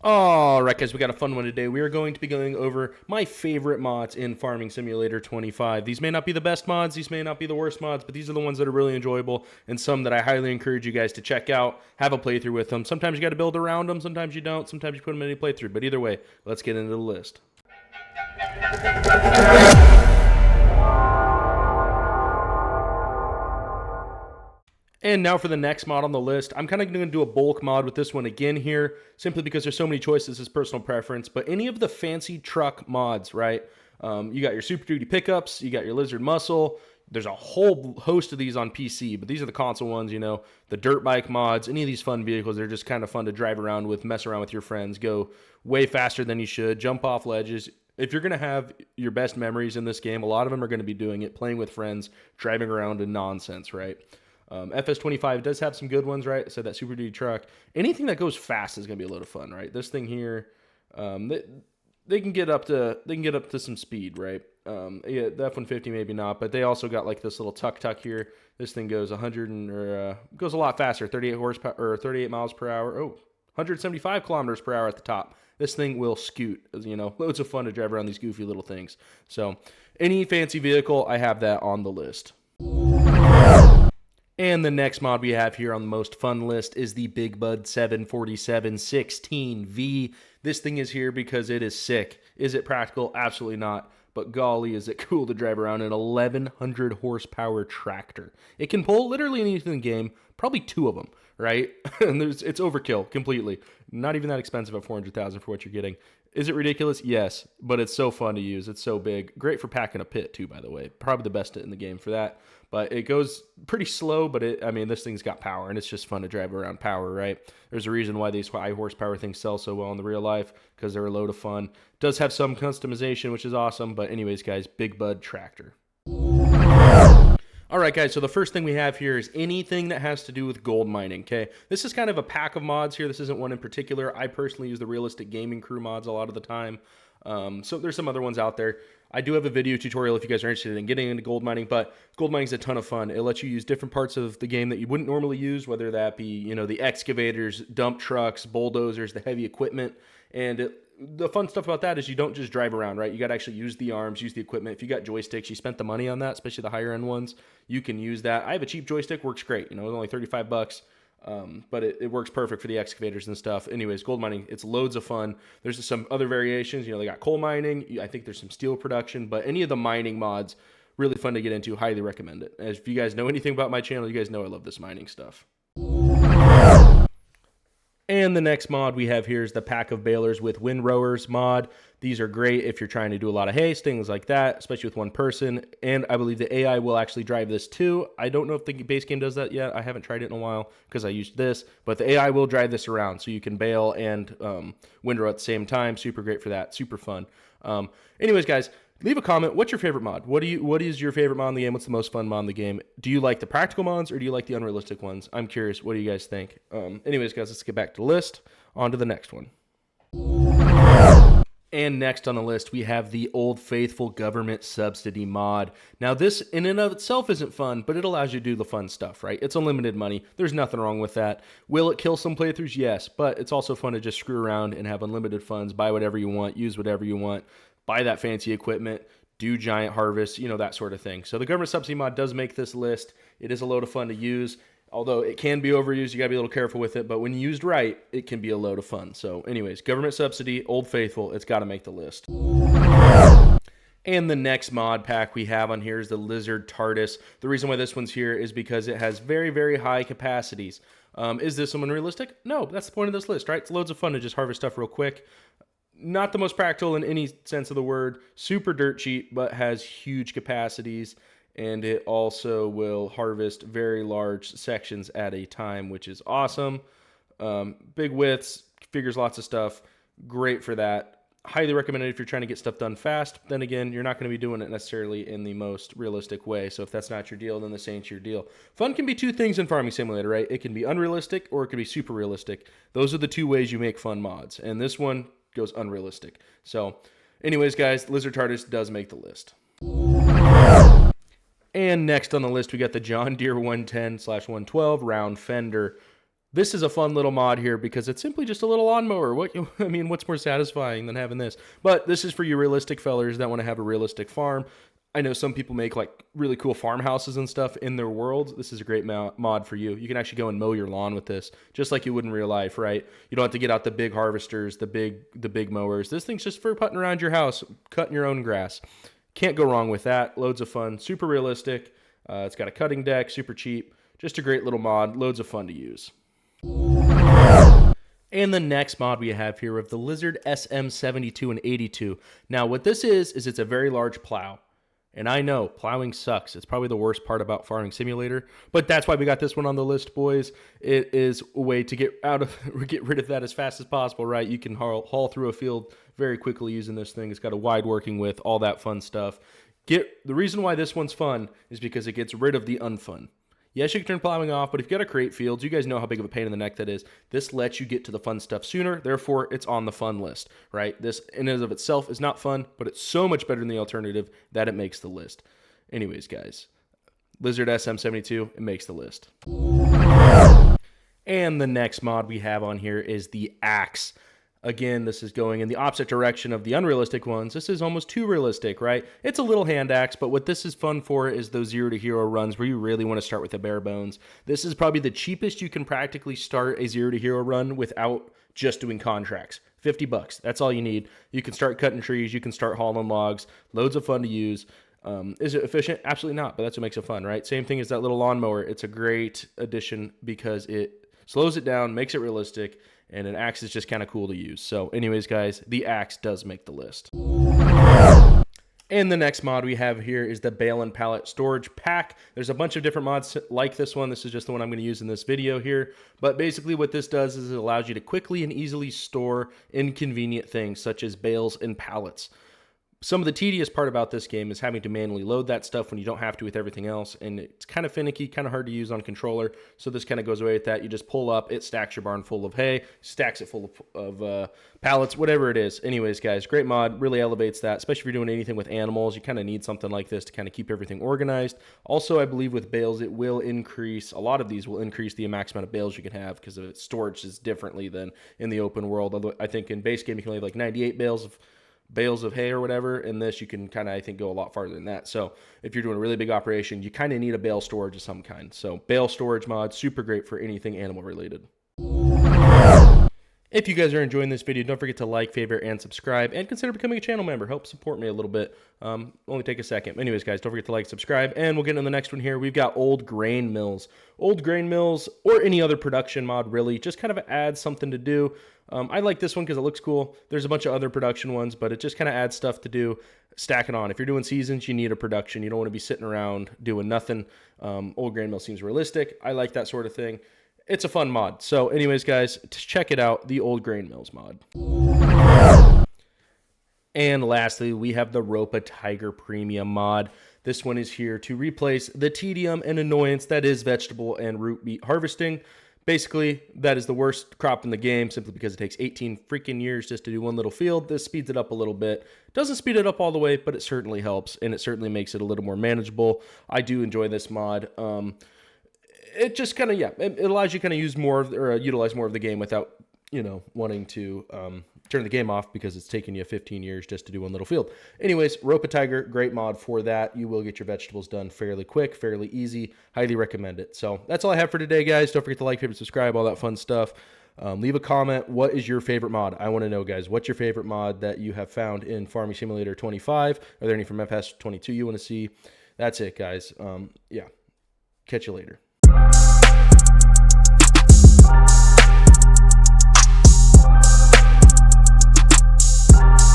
Alright guys, we got a fun one today. We are going to be going over my favorite mods in Farming Simulator 25. These may not be the best mods, these may not be the worst mods, but these are the ones that are really enjoyable and some that I highly encourage you guys to check out, have a playthrough with them. Sometimes you got to build around them, sometimes you don't, sometimes you put them in a playthrough, but either way, let's get into the list. And now for the next mod on the list. I'm kind of going to do a bulk mod with this one again here, simply because there's so many choices, it's personal preference. But any of the fancy truck mods, right? You got your Super Duty pickups, you got your Lizard Muscle. There's a whole host of these on PC, but these are the console ones, you know, the dirt bike mods, any of these fun vehicles. They're just kind of fun to drive around with, mess around with your friends, go way faster than you should, jump off ledges. If you're going to have your best memories in this game, a lot of them are going to be doing it, playing with friends, driving around in nonsense, right? FS25 does have some good ones, right? So that Super Duty truck. Anything that goes fast is going to be a load of fun, right? This thing here, they can get up to some speed, right? Yeah, the F-150 maybe not, but they also got like this little tuck here. This thing goes 100 goes a lot faster, 38 horsepower or 38 miles per hour. Oh, 175 kilometers per hour at the top. This thing will scoot, you know, loads of fun to drive around these goofy little things. So any fancy vehicle, I have that on the list. And the next mod we have here on the most fun list is the Big Bud 747 16V. This thing is here because it is sick. Is it practical? Absolutely not. But golly, is it cool to drive around an 1100 horsepower tractor. It can pull literally anything in the game, probably two of them, right? And it's overkill completely. Not even that expensive at 400,000 for what you're getting. Is it ridiculous? Yes, but it's so fun to use. It's so big. Great for packing a pit too, by the way. Probably the best in the game for that. But it goes pretty slow, but I mean, this thing's got power, and it's just fun to drive around power, right? There's a reason why these high horsepower things sell so well in the real life, because they're a load of fun. Does have some customization, which is awesome, but anyways, guys, Big Bud tractor. All right, guys, so the first thing we have here is anything that has to do with gold mining, okay? This is kind of a pack of mods here. This isn't one in particular. I personally use the Realistic Gaming Crew mods a lot of the time. So there's some other ones out there. I do have a video tutorial if you guys are interested in getting into gold mining, but gold mining is a ton of fun. It lets you use different parts of the game that you wouldn't normally use, whether that be, you know, the excavators, dump trucks, bulldozers, the heavy equipment. And the fun stuff about that is you don't just drive around, right? You got to actually use the arms, use the equipment. If you got joysticks, you spent the money on that, especially the higher end ones, you can use that. I have a cheap joystick, works great. You know, it's only 35 bucks. But it works perfect for the excavators and stuff. Anyways, gold mining, it's loads of fun. There's some other variations. You know, they got coal mining. I think there's some steel production. But any of the mining mods, really fun to get into. Highly recommend it. As if you guys know anything about my channel, you guys know I love this mining stuff. And the next mod we have here is the Pack of Balers with Windrowers mod. These are great if you're trying to do a lot of haste, things like that, especially with one person. And I believe the AI will actually drive this too. I don't know if the base game does that yet. I haven't tried it in a while because I used this. But the AI will drive this around, so you can bale and windrow at the same time. Super great for that. Super fun. Anyways, guys, leave a comment. What's your favorite mod? What is your favorite mod in the game? What's the most fun mod in the game? Do you like the practical mods or do you like the unrealistic ones? I'm curious. What do you guys think? Anyways, guys, let's get back to the list. On to the next one. And next on the list, we have the Old Faithful Government Subsidy mod. Now, this in and of itself isn't fun, but it allows you to do the fun stuff, right? It's unlimited money. There's nothing wrong with that. Will it kill some playthroughs? Yes, but it's also fun to just screw around and have unlimited funds, buy whatever you want, use whatever you want, buy that fancy equipment, do giant harvests, you know, that sort of thing. So the Government Subsidy mod does make this list. It is a load of fun to use. Although it can be overused, you got to be a little careful with it. But when used right, it can be a load of fun. So anyways, Government Subsidy, Old Faithful, it's got to make the list. And the next mod pack we have on here is the Lizard Tardis. The reason why this one's here is because it has very, very high capacities. Is this one unrealistic? No, that's the point of this list, right? It's loads of fun to just harvest stuff real quick. Not the most practical in any sense of the word. Super dirt cheap, but has huge capacities. And it also will harvest very large sections at a time, which is awesome. Big widths, figures lots of stuff. Great for that. Highly recommended if you're trying to get stuff done fast. Then again, you're not going to be doing it necessarily in the most realistic way. So if that's not your deal, then this ain't your deal. Fun can be two things in Farming Simulator, right? It can be unrealistic or it can be super realistic. Those are the two ways you make fun mods. And this one goes unrealistic. So anyways, guys, Lizard Tardis does make the list. And next on the list, we got the John Deere 110/112 round fender. This is a fun little mod here because it's simply just a little lawnmower. I mean, what's more satisfying than having this? But this is for you realistic fellers that want to have a realistic farm. I know some people make like really cool farmhouses and stuff in their worlds. This is a great mod for you. You can actually go and mow your lawn with this, just like you would in real life, right? You don't have to get out the big harvesters, the big mowers. This thing's just for putting around your house, cutting your own grass. Can't go wrong with that. Loads of fun, super realistic. It's got a cutting deck, super cheap. Just a great little mod, loads of fun to use. And the next mod we have here of the Lizard SM72 and 82. Now what this is it's a very large plow. And I know plowing sucks. It's probably the worst part about Farming Simulator, but that's why we got this one on the list, boys. It is a way to get rid of that as fast as possible, right? You can haul through a field very quickly using this thing. It's got a wide working width, all that fun stuff. The reason why this one's fun is because it gets rid of the unfun. Yes, you can turn plowing off, but if you got to create fields, you guys know how big of a pain in the neck that is. This lets you get to the fun stuff sooner, therefore it's on the fun list, right? This in and of itself is not fun, but it's so much better than the alternative that it makes the list. Anyways, guys, Lizard SM72, it makes the list. And the next mod we have on here is the Axe. Again, this is going in the opposite direction of the unrealistic ones. This is almost too realistic, right? It's a little hand axe, but what this is fun for is those 0 to hero runs where you really want to start with the bare bones. This is probably the cheapest you can practically start a 0 to hero run without just doing contracts. $50, that's all you need. You can start cutting trees, you can start hauling logs, loads of fun to use. Is it efficient? Absolutely not, but that's what makes it fun, right? Same thing as that little lawnmower. It's a great addition because it slows it down, makes it realistic, and an axe is just kind of cool to use. So anyways, guys, the axe does make the list. And the next mod we have here is the Bale and Pallet Storage Pack. There's a bunch of different mods like this one. This is just the one I'm going to use in this video here. But basically what this does is it allows you to quickly and easily store inconvenient things such as bales and pallets. Some of the tedious part about this game is having to manually load that stuff when you don't have to with everything else, and it's kind of finicky, kind of hard to use on controller, so this kind of goes away with that. You just pull up, it stacks your barn full of hay, stacks it full of pallets, whatever it is. Anyways, guys, great mod, really elevates that, especially if you're doing anything with animals. You kind of need something like this to kind of keep everything organized. Also, I believe with bales, it will increase, a lot of these will increase the max amount of bales you can have because of its storage is differently than in the open world. Although I think in base game, you can only have like 98 bales of hay or whatever. In this, you can kind of, I think, go a lot farther than that. So if you're doing a really big operation, you kind of need a bale storage of some kind. So bale storage mod, super great for anything animal related. If you guys are enjoying this video, don't forget to like, favorite, and subscribe, and consider becoming a channel member. Help support me a little bit. Only take a second. Anyways, guys, don't forget to like, subscribe, and we'll get into the next one here. We've got old grain mills. Old grain mills, or any other production mod, really, just kind of adds something to do. I like this one because it looks cool. There's a bunch of other production ones, but it just kind of adds stuff to do. Stack it on. If you're doing seasons, you need a production. You don't want to be sitting around doing nothing. Old grain mill seems realistic. I like that sort of thing. It's a fun mod. So anyways, guys, check it out, the Old Grain Mills mod. And lastly, we have the Ropa Tiger Premium mod. This one is here to replace the tedium and annoyance that is vegetable and root beet harvesting. Basically, that is the worst crop in the game simply because it takes 18 freaking years just to do one little field. This speeds it up a little bit. Doesn't speed it up all the way, but it certainly helps, and it certainly makes it a little more manageable. I do enjoy this mod. It just kind of, it allows you kind of use more of, or utilize more of the game without, wanting to turn the game off because it's taking you 15 years just to do one little field. Anyways, Ropa Tiger, great mod for that. You will get your vegetables done fairly quick, fairly easy. Highly recommend it. So that's all I have for today, guys. Don't forget to like, favorite, subscribe, all that fun stuff. Leave a comment. What is your favorite mod? I want to know, guys. What's your favorite mod that you have found in Farming Simulator 25? Are there any from FS25 you want to see? That's it, guys. Catch you later.